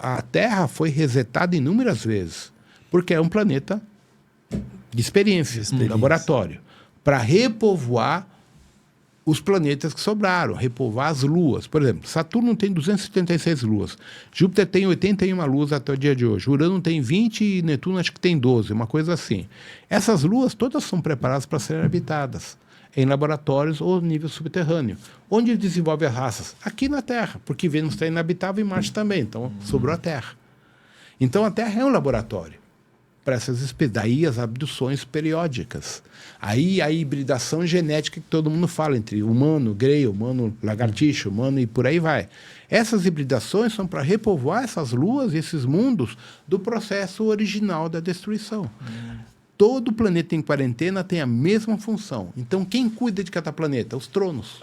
a Terra foi resetada inúmeras vezes, porque é um planeta de experiência. Um laboratório, para repovoar os planetas que sobraram, repovoar as luas. Por exemplo, Saturno tem 276 luas, Júpiter tem 81 luas até o dia de hoje, Urano tem 20 e Netuno acho que tem 12, uma coisa assim. Essas luas todas são preparadas para serem habitadas em laboratórios ou nível subterrâneo. Onde desenvolve as raças? Aqui na Terra, porque Vênus está inabitável e Marte também, então sobrou a Terra. Então a Terra é um laboratório para essas espécies. Daí as abduções periódicas. Aí a hibridação genética que todo mundo fala entre humano, grey, humano, lagartixa, humano e por aí vai. Essas hibridações são para repovoar essas luas e esses mundos do processo original da destruição. Todo planeta em quarentena tem a mesma função. Então, quem cuida de cada planeta? Os tronos.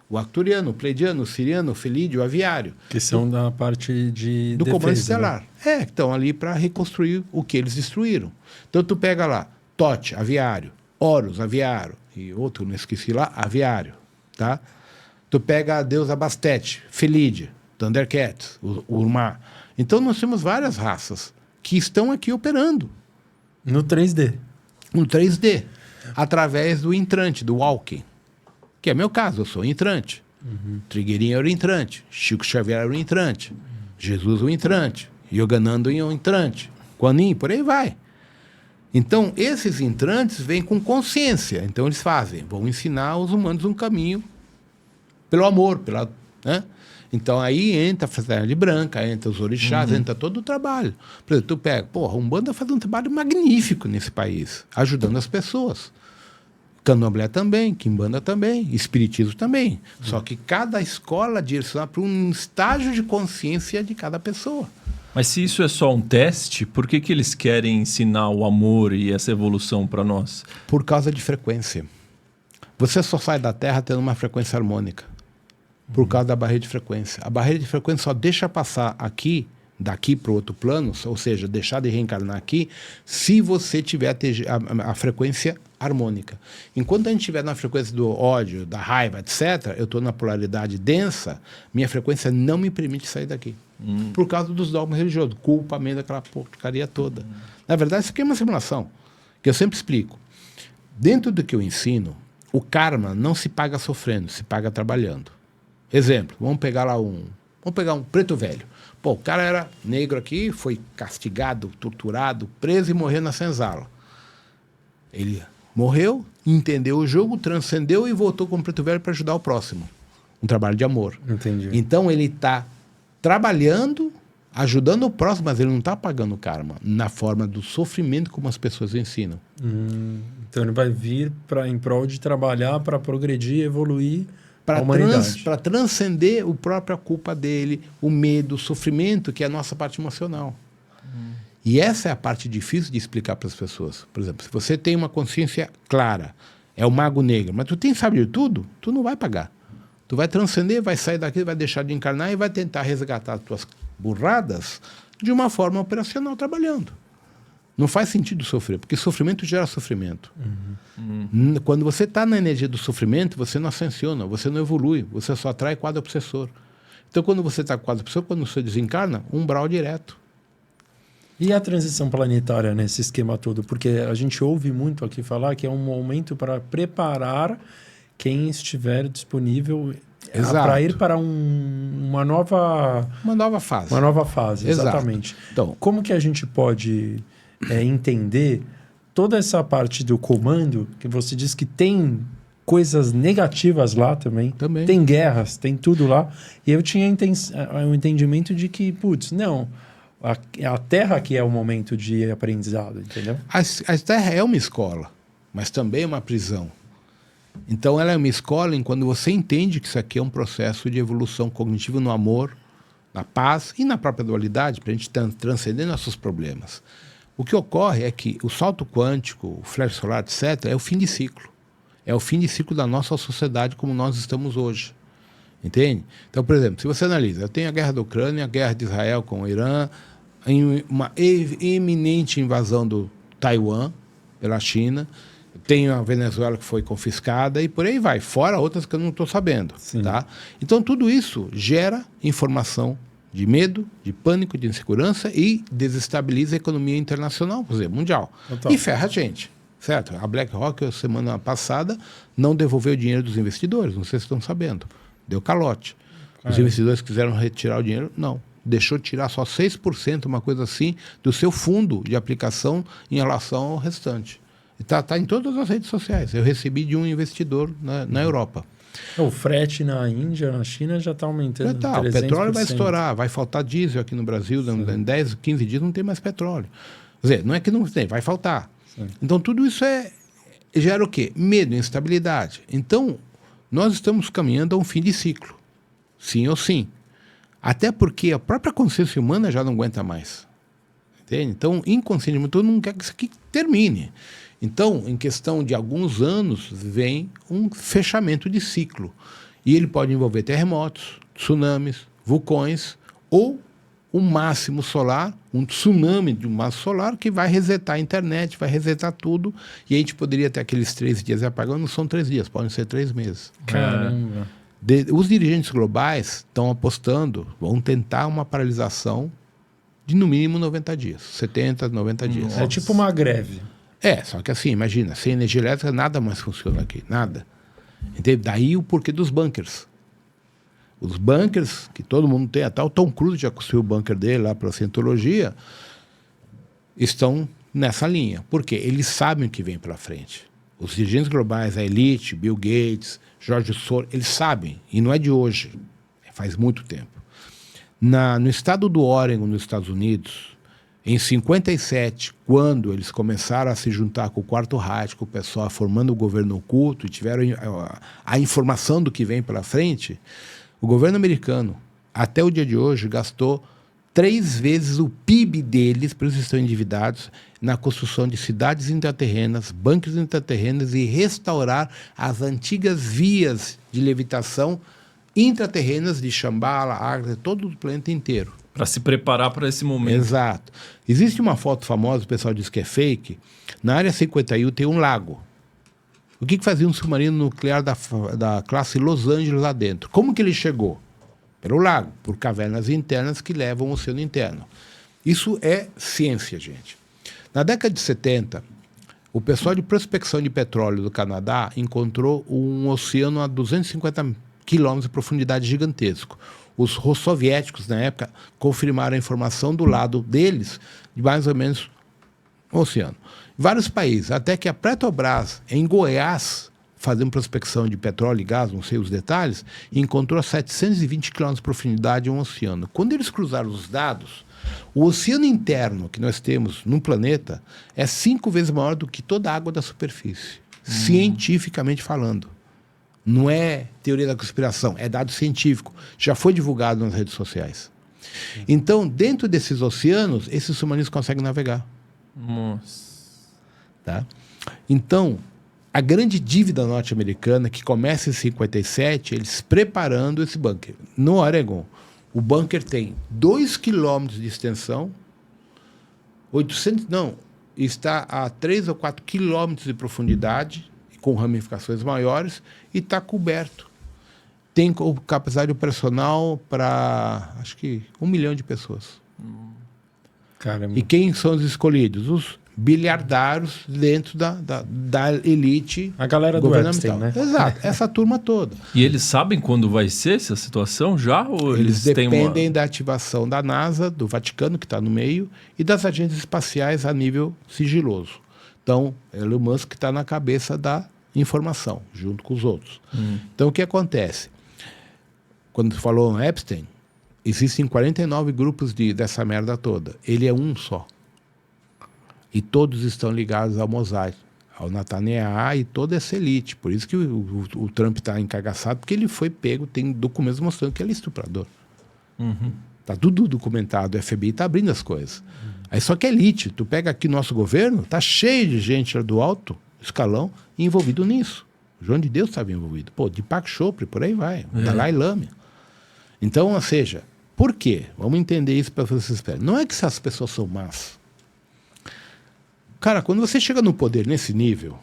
O Arcturiano, o Pleiadiano, o Siriano, o Felídeo, o Aviário. Que são da parte de do defesa, comando estelar. Né? Que estão ali para reconstruir o que eles destruíram. Então, tu pega lá, Tote, Aviário, Horus, Aviário, e outro, não esqueci lá, Aviário. Tá? Tu pega a deusa Bastet, Felídia, Thundercat, o Urmar. Então, nós temos várias raças que estão aqui operando. No 3D. No 3D. Através do entrante, do walking. Que é meu caso, eu sou entrante. Trigueirinho era o entrante. Chico Xavier era o entrante. Jesus o entrante. Yogananda o entrante. Kuan-Yin, por aí vai. Então, esses entrantes vêm com consciência. Então, eles vão ensinar os humanos um caminho pelo amor, né? Então, aí entra a fraternidade branca, entra os orixás, entra todo o trabalho. Por exemplo, tu pega, a Umbanda faz um trabalho magnífico nesse país, ajudando as pessoas. Candomblé também, Quimbanda também, Espiritismo também. Só que cada escola direciona para um estágio de consciência de cada pessoa. Mas se isso é só um teste, por que eles querem ensinar o amor e essa evolução para nós? Por causa de frequência. Você só sai da Terra tendo uma frequência harmônica. Por causa da barreira de frequência. A barreira de frequência só deixa passar aqui, daqui para o outro plano, ou seja, deixar de reencarnar aqui, se você tiver a frequência harmônica. Enquanto a gente estiver na frequência do ódio, da raiva, etc., eu estou na polaridade densa, minha frequência não me permite sair daqui. Por causa dos dogmas religiosos, culpamento daquela porcaria toda. Na verdade, isso aqui é uma simulação, que eu sempre explico. Dentro do que eu ensino, o karma não se paga sofrendo, se paga trabalhando. Exemplo, vamos pegar um preto velho. O cara era negro aqui, foi castigado, torturado, preso e morreu na senzala. Ele morreu, entendeu o jogo, transcendeu e voltou como preto velho para ajudar o próximo. Um trabalho de amor. Entendi. Então ele está trabalhando, ajudando o próximo, mas ele não está pagando o karma na forma do sofrimento como as pessoas ensinam. Então ele vai vir em prol de trabalhar para progredir, evoluir para transcender a própria culpa dele, o medo, o sofrimento, que é a nossa parte emocional. E essa é a parte difícil de explicar para as pessoas. Por exemplo, se você tem uma consciência clara, é o mago negro, mas tu tem saber de tudo, tu não vai pagar. Tu vai transcender, vai sair daqui, vai deixar de encarnar e vai tentar resgatar as tuas burradas de uma forma operacional, trabalhando. Não faz sentido sofrer, porque sofrimento gera sofrimento. Quando você está na energia do sofrimento, você não ascensiona, você não evolui, você só atrai quadro obsessor. Então, quando você está com quadro obsessor, quando você desencarna, umbral direto. E a transição planetária nesse esquema todo? Porque a gente ouve muito aqui falar que é um momento para preparar quem estiver disponível para ir para uma nova fase. Uma nova fase, Exato. Exatamente. Então, como que a gente pode entender toda essa parte do comando, que você diz que tem coisas negativas lá também. Tem guerras, tem tudo lá. E eu tinha um entendimento de que, não, a Terra que é o momento de aprendizado, entendeu? A Terra é uma escola, mas também é uma prisão. Então ela é uma escola quando você entende que isso aqui é um processo de evolução cognitiva no amor, na paz e na própria dualidade, para a gente transcender nossos problemas. O que ocorre é que o salto quântico, o flash solar, etc., é o fim de ciclo. É o fim de ciclo da nossa sociedade como nós estamos hoje. Entende? Então, por exemplo, se você analisa, eu tenho a guerra da Ucrânia, a guerra de Israel com o Irã, uma eminente invasão do Taiwan pela China, tenho a Venezuela que foi confiscada e por aí vai, fora outras que eu não estou sabendo. Tá? Então, tudo isso gera informação de medo, de pânico, de insegurança e desestabiliza a economia internacional, por exemplo, mundial. Total. E ferra a gente, certo? A BlackRock, semana passada, não devolveu o dinheiro dos investidores, não sei se estão sabendo. Deu calote. Os investidores quiseram retirar o dinheiro? Não. Deixou tirar só 6%, uma coisa assim, do seu fundo de aplicação em relação ao restante. Está em todas as redes sociais. Eu recebi de um investidor na Europa. O frete na Índia, na China já está aumentando. Já tá, o petróleo vai estourar, vai faltar diesel aqui no Brasil, em 10, 15 dias não tem mais petróleo. Quer dizer, não é que não tem, vai faltar. Sim. Então tudo isso gera o quê? Medo, instabilidade. Então, nós estamos caminhando a um fim de ciclo. Sim ou sim. Até porque a própria consciência humana já não aguenta mais. Entende? Então, inconscientemente, todo mundo quer que isso aqui termine. Então, em questão de alguns anos, vem um fechamento de ciclo. E ele pode envolver terremotos, tsunamis, vulcões ou um máximo solar, um tsunami de um máximo solar que vai resetar a internet, vai resetar tudo. E a gente poderia ter aqueles 3 dias de apagão, não são 3 dias, podem ser 3 meses. Caramba. Os dirigentes globais estão apostando, vão tentar uma paralisação de no mínimo 90 dias, 70, 90 dias. É tipo uma greve. Só que assim, imagina, sem energia elétrica nada mais funciona aqui, nada. Entende? Daí o porquê dos bunkers. Os bunkers, que todo mundo tem, até o Tom Cruise já construiu o bunker dele lá para a Scientologia, estão nessa linha. Por quê? Eles sabem o que vem pela frente. Os dirigentes globais, a elite, Bill Gates, George Soros, eles sabem, e não é de hoje, faz muito tempo. No estado do Oregon, nos Estados Unidos, em 57, quando eles começaram a se juntar com o Quarto Reich, com o pessoal formando o governo oculto, e tiveram a informação do que vem pela frente, o governo americano, até o dia de hoje, gastou 3 vezes o PIB deles, por isso estão endividados, na construção de cidades intraterrenas, bunkers intraterrenos e restaurar as antigas vias de levitação intraterrenas de Shambhala, Agra, todo o planeta inteiro. Para se preparar para esse momento. Exato. Existe uma foto famosa, o pessoal diz que é fake. Na área 51 tem um lago. O que fazia um submarino nuclear da classe Los Angeles lá dentro? Como que ele chegou? Pelo lago, por cavernas internas que levam ao oceano interno. Isso é ciência, gente. Na década de 70, o pessoal de prospecção de petróleo do Canadá encontrou um oceano a 250 quilômetros de profundidade gigantesco. Os soviéticos, na época, confirmaram a informação do lado deles, de mais ou menos o oceano. Vários países, até que a Petrobras, em Goiás, fazendo prospecção de petróleo e gás, não sei os detalhes, encontrou a 720 quilômetros de profundidade um oceano. Quando eles cruzaram os dados, o oceano interno que nós temos no planeta é 5 vezes maior do que toda a água da superfície, cientificamente falando. Não é teoria da conspiração, é dado científico. Já foi divulgado nas redes sociais. Então, dentro desses oceanos, esses submarinos conseguem navegar. Nossa. Tá? Então, a grande dívida norte-americana, que começa em 57, eles preparando esse bunker. No Oregon, o bunker tem 2 quilômetros de extensão, está a 3 ou 4 quilômetros de profundidade, com ramificações maiores, e está coberto. Tem capacidade operacional para, acho que, 1 milhão de pessoas. Caramba. E quem são os escolhidos? Os bilhardários dentro da elite a galera do Epstein, né? Exato, essa turma toda. E eles sabem quando vai ser essa situação já? Ou eles têm dependem da ativação da NASA, do Vaticano, que está no meio, e das agências espaciais a nível sigiloso. Então, Elon Musk está na cabeça da informação, junto com os outros. Então, o que acontece? Quando falou em Epstein, existem 49 grupos dessa merda toda. Ele é um só. E todos estão ligados ao Mossad, ao Netanyahu e toda essa elite. Por isso que o Trump está encagaçado, porque ele foi pego, tem documentos mostrando que ele é estuprador. Está tudo documentado, o FBI está abrindo as coisas. Aí só que é elite. Tu pega aqui nosso governo, está cheio de gente do alto escalão envolvido nisso. O João de Deus estava envolvido. Pô, Deepak Chopra, por aí vai. Dalai Lama. Então, ou seja, por quê? Vamos entender isso para vocês esperem. Não é que essas pessoas são más. Cara, quando você chega no poder nesse nível,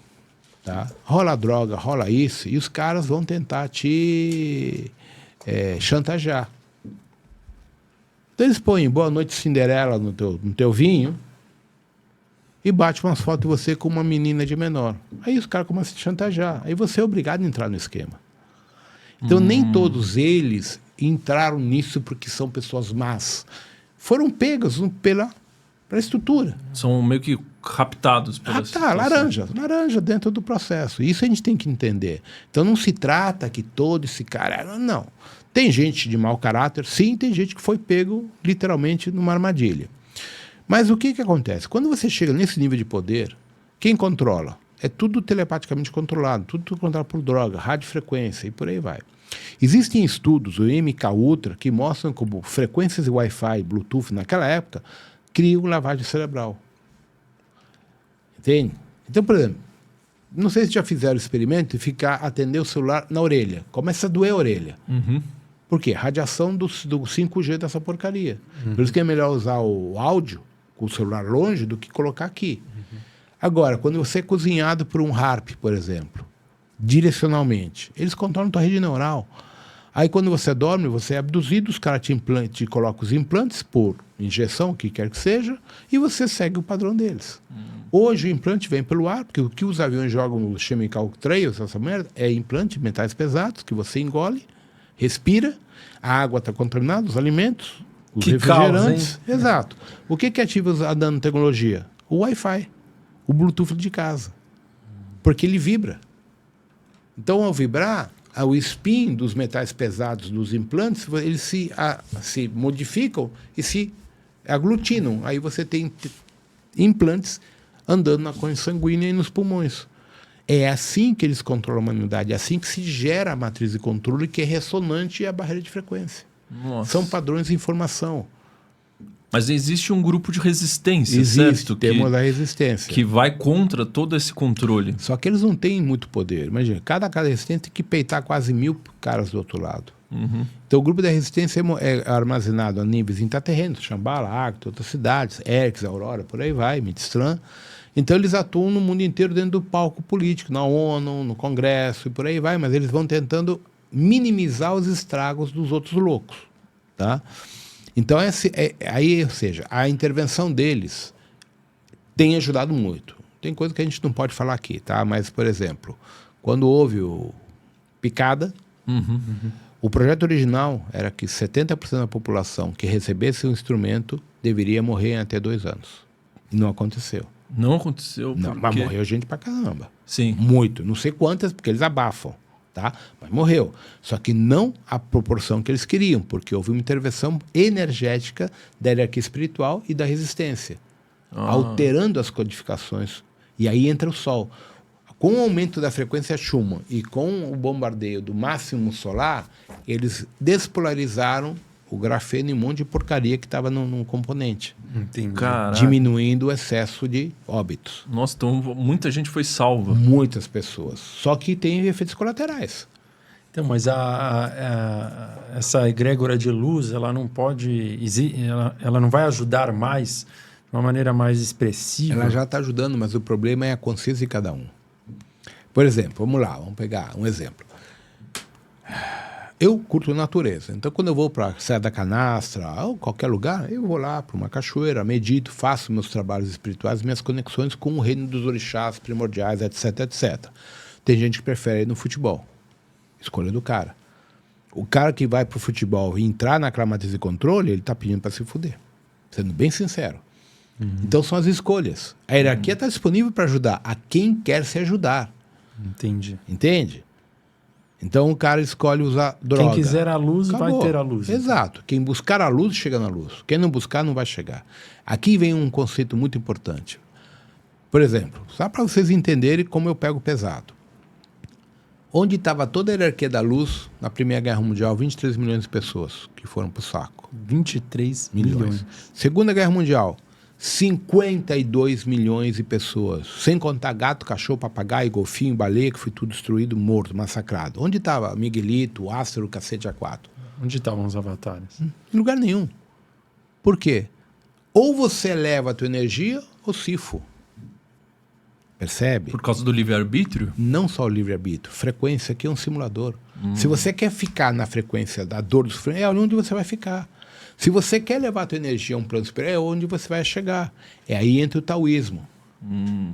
tá? Rola droga, rola isso, e os caras vão tentar te chantagear. Então eles põem Boa Noite Cinderela no teu vinho e bate umas fotos de você com uma menina de menor. Aí os caras começam a te chantagear. Aí você é obrigado a entrar no esquema. Então nem todos eles entraram nisso porque são pessoas más. Foram pegos pela estrutura. São meio que raptados pela situação. Laranja dentro do processo. Isso a gente tem que entender. Então não se trata que todo esse cara... Não. Tem gente de mau caráter, sim, tem gente que foi pego literalmente numa armadilha. Mas o que acontece? Quando você chega nesse nível de poder, quem controla? É tudo telepaticamente controlado, tudo controlado por droga, radiofrequência e por aí vai. Existem estudos, o MK Ultra, que mostram como frequências de Wi-Fi, Bluetooth, naquela época, criam lavagem cerebral. Entende? Então, por exemplo, não sei se já fizeram o experimento de atender o celular na orelha. Começa a doer a orelha. Por quê? Radiação do 5G dessa porcaria. Por isso que é melhor usar o áudio com o celular longe do que colocar aqui. Agora, quando você é cozinhado por um HARP, por exemplo, direcionalmente, eles controlam tua rede neural. Aí quando você dorme, você é abduzido, os caras te colocam os implantes por injeção, o que quer que seja, e você segue o padrão deles. Hoje o implante vem pelo ar, porque o que os aviões jogam no chemical trails, essa merda, é implante de metais pesados, que você engole, respira, a água está contaminada, os alimentos, os refrigerantes. Causa, exato. O que ativa a nanotecnologia? O Wi-Fi, o Bluetooth de casa. Porque ele vibra. Então, ao vibrar, o spin dos metais pesados dos implantes, eles se modificam e se aglutinam. Aí você tem implantes andando na corrente sanguínea e nos pulmões. É assim que eles controlam a humanidade, é assim que se gera a matriz de controle, que é ressonante à barreira de frequência. Nossa. São padrões de informação. Mas existe um grupo de resistência, Existe, certo? temos a resistência. Que vai contra todo esse controle. Só que eles não têm muito poder. Imagina, cada resistente tem que peitar quase 1000 caras do outro lado. Então o grupo da resistência é armazenado a níveis intraterrenos, Shambhala, Acto, outras cidades, Erx, Aurora, por aí vai, Midstran. Então eles atuam no mundo inteiro dentro do palco político, na ONU, no Congresso e por aí vai, mas eles vão tentando minimizar os estragos dos outros loucos, tá? Então aí, ou seja, a intervenção deles tem ajudado muito. Tem coisa que a gente não pode falar aqui, tá? Mas, por exemplo, quando houve o Picada, o projeto original era que 70% da população que recebesse o instrumento deveria morrer em até 2 anos. E não aconteceu. Não aconteceu. Não, mas morreu gente pra caramba. Sim. Muito. Não sei quantas, porque eles abafam, tá? Mas morreu. Só que não a proporção que eles queriam, porque houve uma intervenção energética da hierarquia espiritual e da resistência, alterando as codificações. E aí entra o Sol. Com o aumento da frequência Schumann e com o bombardeio do máximo solar, eles despolarizaram o grafeno e um monte de porcaria que estava no componente. Entendi. Caraca. Diminuindo o excesso de óbitos. Nossa, então muita gente foi salva. Muitas pessoas. Só que tem efeitos colaterais. Então, mas essa egrégora de luz, ela não pode... Ela não vai ajudar mais, de uma maneira mais expressiva? Ela já está ajudando, mas o problema é a consciência de cada um. Por exemplo, vamos pegar um exemplo. Eu curto natureza, então quando eu vou para a Serra da Canastra ou qualquer lugar, eu vou lá para uma cachoeira, medito, faço meus trabalhos espirituais, minhas conexões com o reino dos orixás primordiais, etc, etc. Tem gente que prefere ir no futebol. Escolha do cara. O cara que vai para o futebol e entrar naquela matriz de controle, ele está pedindo para se fuder. Sendo bem sincero. Então são as escolhas. A hierarquia está disponível para ajudar a quem quer se ajudar. Entendi. Entende? Então o cara escolhe usar droga. Quem quiser a luz, acabou. vai ter a luz. Exato. Quem buscar a luz, chega na luz. Quem não buscar, não vai chegar. Aqui vem um conceito muito importante. Por exemplo, só para vocês entenderem como eu pego pesado. Onde estava toda a hierarquia da luz na Primeira Guerra Mundial? 23 milhões de pessoas que foram para o saco. 23 milhões. Segunda Guerra Mundial, 52 milhões de pessoas. Sem contar gato, cachorro, papagaio, golfinho, baleia, que foi tudo destruído, morto, massacrado. Onde estava Miguelito, Astro, cacete A4? Onde estavam os avatares? Em lugar nenhum. Por quê? Ou você eleva a tua energia ou sifo. Percebe? Por causa do livre-arbítrio? Não só o livre-arbítrio. Frequência aqui é um simulador. Se você quer ficar na frequência da dor do sofrimento, é onde você vai ficar. Se você quer levar a tua energia a um plano superior, é onde você vai chegar. É aí entra o taoísmo.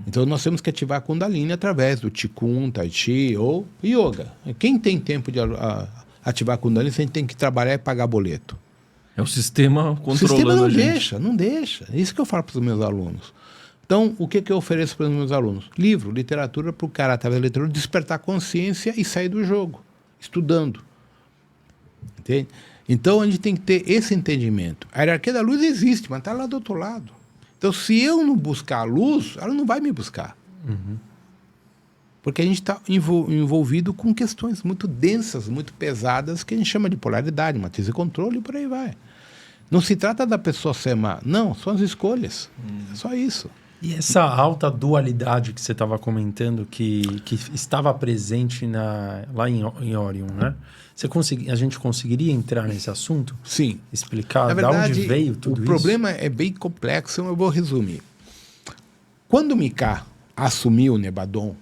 Então nós temos que ativar a Kundalini através do Qigong, Tai Chi ou Yoga. Quem tem tempo de ativar a Kundalini, a gente tem que trabalhar e pagar boleto. É o sistema controlando o sistema não a gente. deixa, não deixa. É isso que eu falo para os meus alunos. Então, o que eu ofereço para os meus alunos? Livro, literatura, para o cara, através da leitura, despertar consciência e sair do jogo, estudando. Entende? Então, a gente tem que ter esse entendimento. A hierarquia da luz existe, mas está lá do outro lado. Então, se eu não buscar a luz, ela não vai me buscar. Porque a gente está envolvido com questões muito densas, muito pesadas, que a gente chama de polaridade, matriz e controle, e por aí vai. Não se trata da pessoa ser má. Não, são as escolhas. É só isso. E essa alta dualidade que você estava comentando, que estava presente lá em Orion, né? A gente conseguiria entrar nesse assunto? Sim. Explicar Na verdade, de onde veio tudo isso? O problema é bem complexo, eu vou resumir. Quando o Mika assumiu o Nebadon,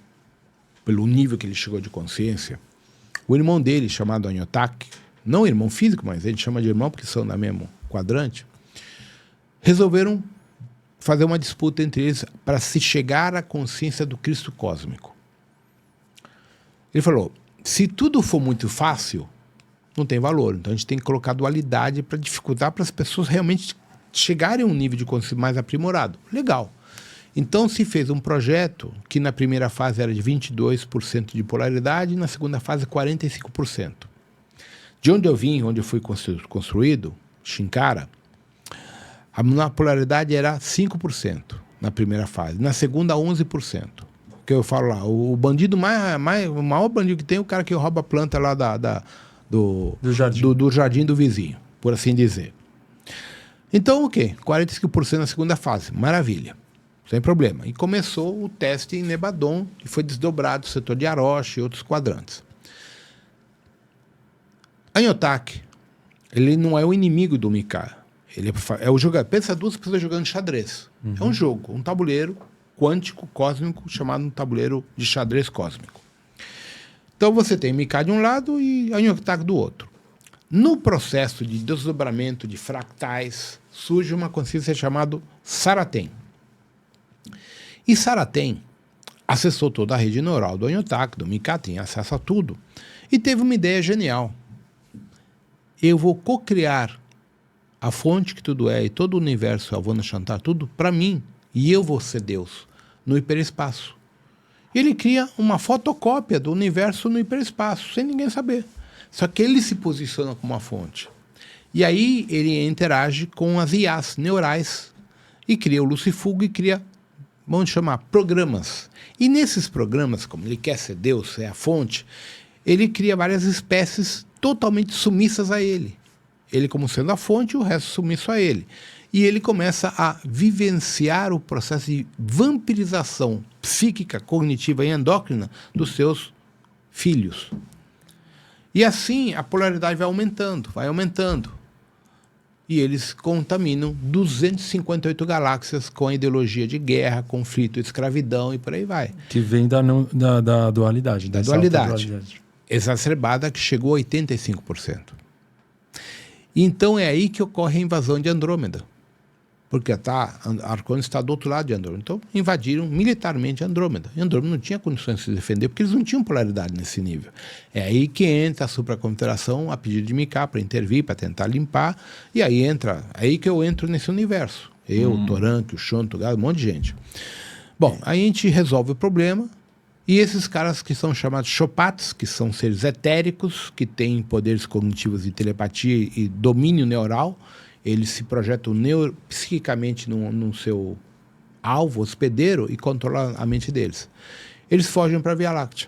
pelo nível que ele chegou de consciência, o irmão dele, chamado Anhotak, não irmão físico, mas a gente chama de irmão porque são da mesmo quadrante, resolveram fazer uma disputa entre eles para se chegar à consciência do Cristo cósmico. Ele falou, se tudo for muito fácil, não tem valor. Então a gente tem que colocar dualidade para dificultar para as pessoas realmente chegarem a um nível de consciência mais aprimorado. Legal. Então se fez um projeto que na primeira fase era de 22% de polaridade e na segunda fase 45%. De onde eu vim, onde eu fui construído, Shinkara, a polaridade era 5% na primeira fase, na segunda 11%. Que eu falo lá, o bandido o maior bandido que tem é o cara que rouba a planta lá do jardim do vizinho, por assim dizer. Então o quê? 45% na segunda fase, maravilha, sem problema. E começou o teste em Nebadon e foi desdobrado o setor de Arosh e outros quadrantes. Anhotak, ele não é o inimigo do Mika. Ele é o jogador. Pensa duas pessoas jogando xadrez. É um jogo, um tabuleiro quântico, cósmico, chamado um tabuleiro de xadrez cósmico. Então você tem Mika de um lado e Anhotak do outro. No processo de desdobramento de fractais, surge uma consciência chamada Saraten. E Saraten acessou toda a rede neural do Anhotak, do Mika, tinha acesso a tudo, e teve uma ideia genial. Eu vou co-criar a fonte que tudo é e todo o universo, eu vou chantar tudo para mim, e eu vou ser Deus no hiperespaço. Ele cria uma fotocópia do universo no hiperespaço, sem ninguém saber. Só que ele se posiciona como uma fonte. E aí ele interage com as IAs neurais e cria o Lucifugo e cria, vamos chamar, programas. E nesses programas, como ele quer ser Deus, é a fonte, ele cria várias espécies totalmente submissas a ele. Ele como sendo a fonte e o resto submisso a ele. E ele começa a vivenciar o processo de vampirização psíquica, cognitiva e endócrina dos seus filhos. E assim a polaridade vai aumentando, vai aumentando. E eles contaminam 258 galáxias com a ideologia de guerra, conflito, escravidão e por aí vai. Que vem da dualidade. Da dualidade. Exacerbada, que chegou a 85%. Então é aí que ocorre a invasão de Andrômeda. Porque Arcones está do outro lado de Andrômeda. Então invadiram militarmente Andrômeda. E Andrômeda não tinha condições de se defender, porque eles não tinham polaridade nesse nível. É aí que entra a supraconfederação a pedido de Mika para intervir, para tentar limpar. E aí é aí que eu entro nesse universo. Eu, o Toranque, o Shonto, um monte de gente. Bom, aí a gente resolve o problema. E esses caras que são chamados Chopats, que são seres etéricos, que têm poderes cognitivos de telepatia e domínio neural, eles se projetam psiquicamente no seu alvo hospedeiro e controlam a mente deles. Eles fogem para a Via Láctea.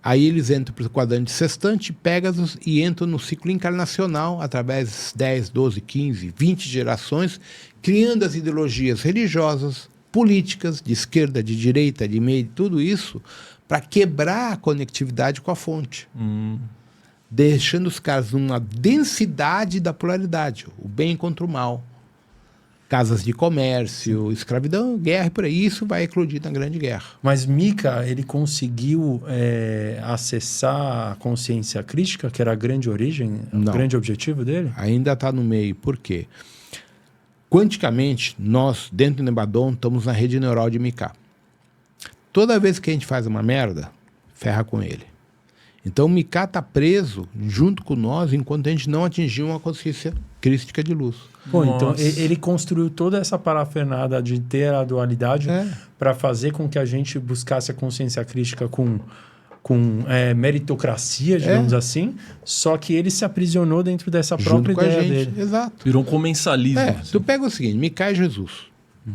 Aí eles entram para o quadrante sextante, Pégasus, e entram no ciclo encarnacional através de 10, 12, 15, 20 gerações, criando as ideologias religiosas, políticas, de esquerda, de direita, de meio, tudo isso, para quebrar a conectividade com a fonte. Deixando os caras numa densidade da polaridade, o bem contra o mal. casas de comércio, escravidão, guerra e por aí. Isso vai eclodir na Grande Guerra. Mas Mika, ele conseguiu acessar a consciência crítica, que era a grande origem, o grande objetivo dele? Ainda está no meio. Por quê? Quanticamente, nós, dentro do Nebadon, estamos na rede neural de Mika. Toda vez que a gente faz uma merda, ferra com ele. Então, o Mika está preso junto com nós enquanto a gente não atingir uma consciência crística de luz. Pô, então ele construiu toda essa parafernada de ter a dualidade para fazer com que a gente buscasse a consciência crítica com meritocracia, digamos assim, só que ele se aprisionou dentro dessa própria ideia dele. Exato. Virou um comensalismo. Tu pega o seguinte, Mika é Jesus.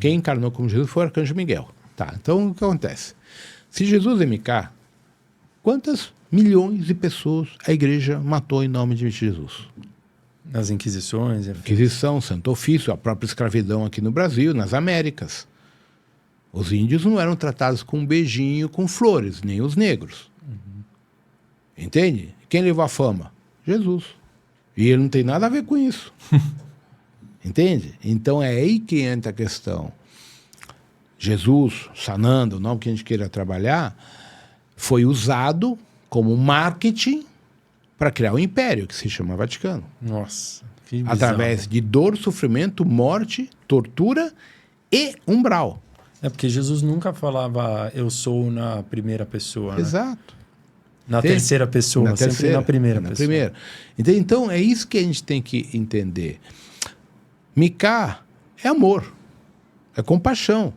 Quem encarnou como Jesus foi o Arcanjo Miguel. Tá, então o que acontece? Se Jesus é Mika, quantas milhões de pessoas a igreja matou em nome de Jesus? Nas Inquisições. Inquisição, Santo Ofício, a própria escravidão aqui no Brasil, nas Américas. Os índios não eram tratados com um beijinho, com flores, nem os negros. Entende? Quem levou a fama? Jesus. E ele não tem nada a ver com isso. Entende? Então é aí que entra a questão. Jesus, Sananda, o nome que a gente queira trabalhar, foi usado como marketing para criar um império que se chama Vaticano. Nossa, que bizarro. Através de dor, sofrimento, morte, tortura e umbral. É porque Jesus nunca falava eu sou na primeira pessoa, né? Exato. Na terceira pessoa, na sempre terceira, na primeira pessoa. Primeira. Então, é isso que a gente tem que entender. Mika é amor, é compaixão.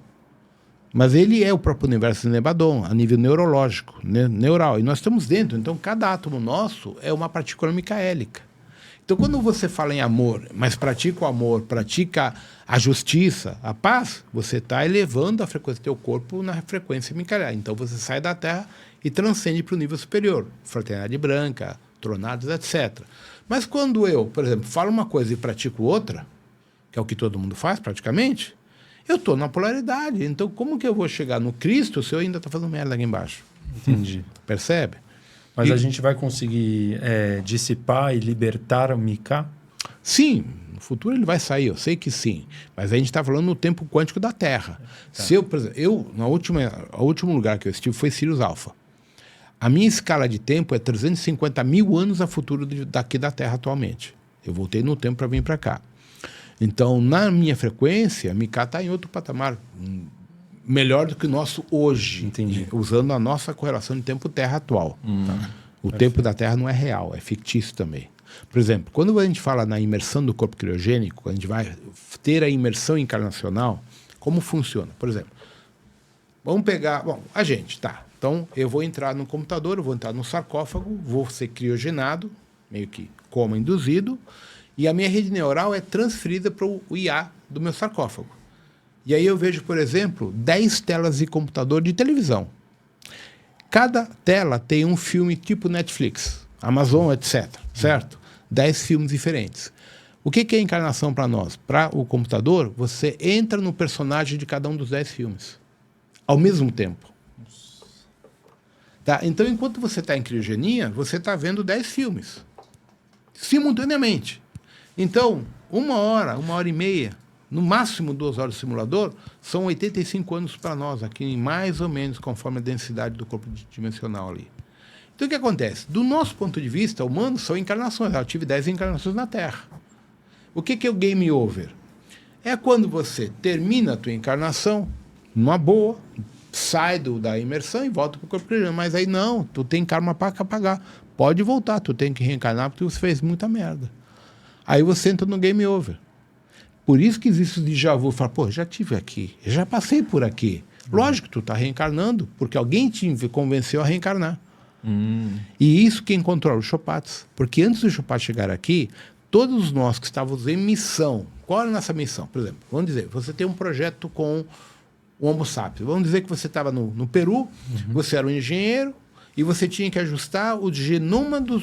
Mas ele é o próprio universo de Nebadon, a nível neurológico, neural. E nós estamos dentro. Então, cada átomo nosso é uma partícula micaélica. Então, quando você fala em amor, mas pratica o amor, pratica a justiça, a paz, você está elevando a frequência do teu corpo na frequência micaélica. Então, você sai da Terra e transcende para o nível superior. Fraternidade branca, tronados, etc. Mas quando eu, por exemplo, falo uma coisa e pratico outra, que é o que todo mundo faz praticamente, eu estou na polaridade. Então, como que eu vou chegar no Cristo se eu ainda estou fazendo merda aqui embaixo? Entendi. Percebe? Mas a gente vai conseguir dissipar e libertar o Mika? Sim. No futuro ele vai sair, eu sei que sim. Mas a gente está falando no tempo quântico da Terra. Tá. Se eu, por exemplo, o último lugar que eu estive foi Sirius Alpha. A minha escala de tempo é 350 mil anos a futuro daqui da Terra atualmente. Eu voltei no tempo para vir para cá. Então, na minha frequência, Mika está em outro patamar, melhor do que o nosso hoje. Entendi. Usando a nossa correlação de tempo Terra atual. Tá? O tempo da Terra não é real, é fictício também. Por exemplo, quando a gente fala na imersão do corpo criogênico, a gente vai ter a imersão encarnacional, como funciona? Por exemplo, vamos pegar... Bom, a gente, tá. Então, eu vou entrar no computador, eu vou entrar no sarcófago, vou ser criogenado, meio que coma induzido, e a minha rede neural é transferida para o IA do meu sarcófago. E aí eu vejo, por exemplo, 10 telas de computador de televisão. Cada tela tem um filme tipo Netflix, Amazon, etc. Certo? 10 filmes diferentes. O que é encarnação para nós? Para o computador, você entra no personagem de cada um dos 10 filmes. Ao mesmo tempo. Tá? Então, enquanto você está em criogenia, você está vendo 10 filmes. Simultaneamente. Então, 1 hora, 1 hora e meia, no máximo 2 horas de simulador, são 85 anos para nós, aqui mais ou menos conforme a densidade do corpo dimensional ali. Então, o que acontece? Do nosso ponto de vista, humanos são encarnações. Eu tive 10 encarnações na Terra. O que é o game over? É quando você termina a tua encarnação, numa boa, sai da imersão e volta para o corpo criogênico. Mas aí não, tu tem karma para pagar. Pode voltar, tu tem que reencarnar porque você fez muita merda. Aí você entra no game over. Por isso que existe o déjà vu. Fala, pô, já estive aqui, já passei por aqui. Lógico que tu está reencarnando, porque alguém te convenceu a reencarnar. E isso quem controla? Os Chopats. Porque antes do Chopat chegar aqui, todos nós que estávamos em missão, qual era a nossa missão? Por exemplo, vamos dizer, você tem um projeto com o Homo sapiens. Vamos dizer que você estava no Peru, você era um engenheiro, e você tinha que ajustar o genoma do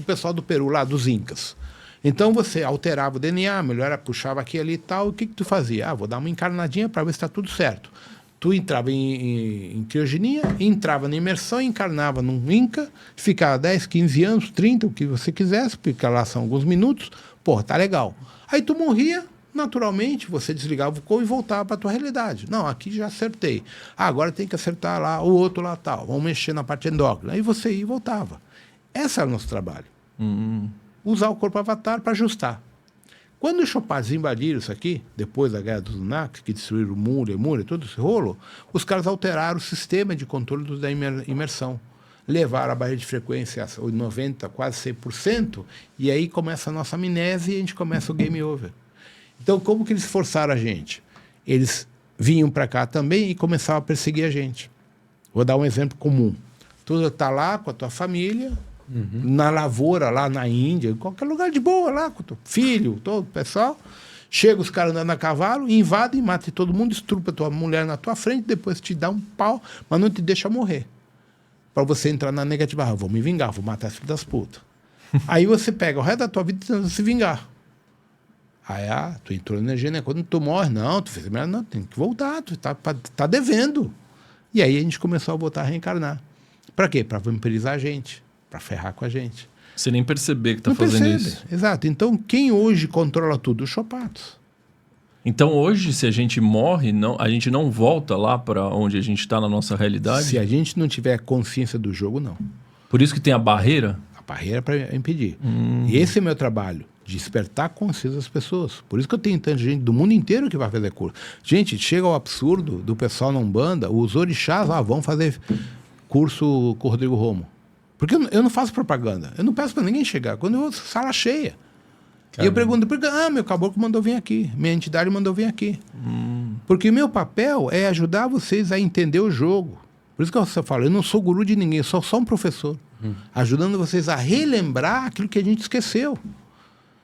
pessoal do Peru, lá dos Incas. Então você alterava o DNA, puxava aqui ali e tal. O que tu fazia? Vou dar uma encarnadinha para ver se está tudo certo. Tu entrava em criogenia, entrava na imersão, encarnava num Inca, ficava 10, 15 anos, 30, o que você quisesse, porque lá são alguns minutos. Porra, tá legal. Aí tu morria, naturalmente você desligava o cor e voltava para a tua realidade. Não, aqui já acertei. Agora tem que acertar lá, o outro lá tal. Vamos mexer na parte endócrina. Aí você ia e voltava. Esse era o nosso trabalho. Usar o corpo avatar para ajustar. Quando os Chopins invadiram isso aqui, depois da guerra dos Lunáticos, que destruíram o Múria, todo esse rolo, os caras alteraram o sistema de controle da imersão. Levaram a barreira de frequência a 90%, quase 100%, e aí começa a nossa amnésia e a gente começa o game over. Então, como que eles forçaram a gente? Eles vinham para cá também e começavam a perseguir a gente. Vou dar um exemplo comum. Tu está lá com a tua família, na lavoura, lá na Índia, em qualquer lugar de boa, lá com o teu filho, todo o pessoal. Chega os caras andando a cavalo, invadem, matam todo mundo, estrupa tua mulher na tua frente, depois te dá um pau, mas não te deixa morrer. Para você entrar na negativa, vou me vingar, vou matar esse filho das putas. Aí você pega o resto da tua vida tentando se vingar. Aí, tu entrou na energia, né? Quando tu morre, não, tu fez merda, não, tem que voltar, tu tá devendo. E aí a gente começou a voltar a reencarnar. Para quê? Para vampirizar a gente, para ferrar com a gente. Você nem perceber que tá fazendo isso. Exato. Então, quem hoje controla tudo? Os Chopatos. Então, hoje, se a gente morre, a gente não volta lá para onde a gente está na nossa realidade? Se a gente não tiver consciência do jogo, não. Por isso que tem a barreira? A barreira para impedir. E esse é o meu trabalho, despertar a consciência das pessoas. Por isso que eu tenho tanta gente do mundo inteiro que vai fazer curso. Gente, chega ao absurdo do pessoal na Umbanda, os orixás vão fazer curso com o Rodrigo Romo. Porque eu não faço propaganda. Eu não peço para ninguém chegar. Quando eu sala cheia. Caramba. E eu pergunto, meu caboclo mandou vir aqui. Minha entidade mandou vir aqui. Porque o meu papel é ajudar vocês a entender o jogo. Por isso que eu falo, eu não sou guru de ninguém, eu sou só um professor. Ajudando vocês a relembrar aquilo que a gente esqueceu.